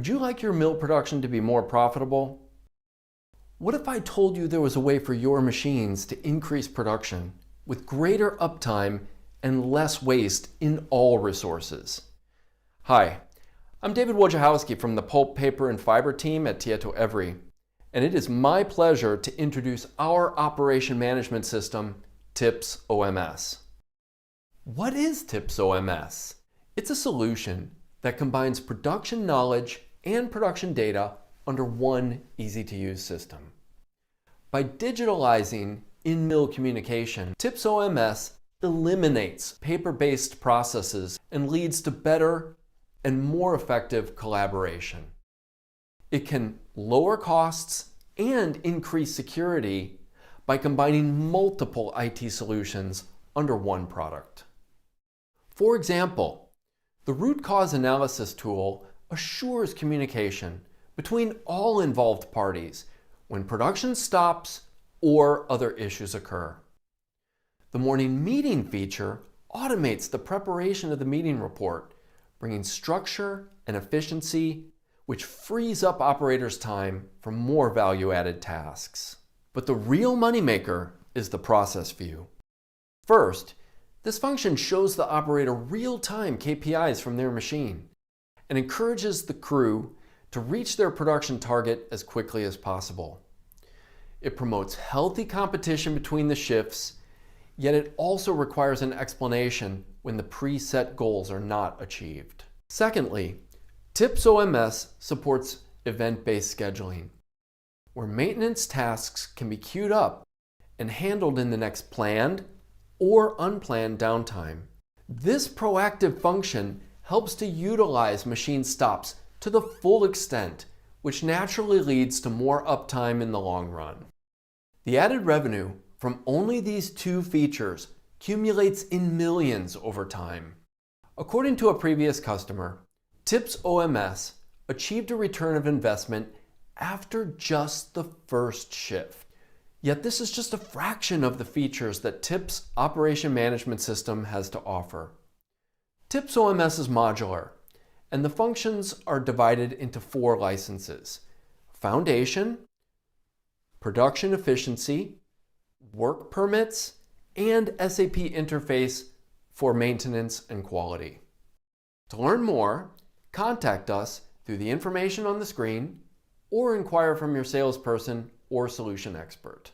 Would you like your mill production to be more profitable? What if I told you there was a way for your machines to increase production with greater uptime and less waste in all resources? Hi, I'm David Wojciechowski from the Pulp, Paper, and Fiber team at Tietoevry, and it is my pleasure to introduce our operation management system, TIPS OMS. What is TIPS OMS? It's a solution that combines production knowledge and production data under one easy-to-use system. By digitalizing in-mill communication, TIPS OMS eliminates paper-based processes and leads to better and more effective collaboration. It can lower costs and increase security by combining multiple IT solutions under one product. For example, the root cause analysis tool assures communication between all involved parties when production stops or other issues occur. The morning meeting feature automates the preparation of the meeting report, bringing structure and efficiency, which frees up operators' time for more value-added tasks. But the real moneymaker is the process view. First, this function shows the operator real-time KPIs from their machine and encourages the crew to reach their production target as quickly as possible. It promotes healthy competition between the shifts, yet it also requires an explanation when the preset goals are not achieved. Secondly, TIPS OMS supports event-based scheduling, where maintenance tasks can be queued up and handled in the next planned or unplanned downtime. This proactive function helps to utilize machine stops to the full extent, which naturally leads to more uptime in the long run. The added revenue from only these two features accumulates in millions over time. According to a previous customer, TIPS OMS achieved a return of investment after just the first shift. Yet this is just a fraction of the features that TIPS Operation Management System has to offer. TIPS OMS is modular, and the functions are divided into 4 licenses: Foundation, Production Efficiency, Work Permits, and SAP Interface for Maintenance and Quality. To learn more, contact us through the information on the screen or inquire from your salesperson or solution expert.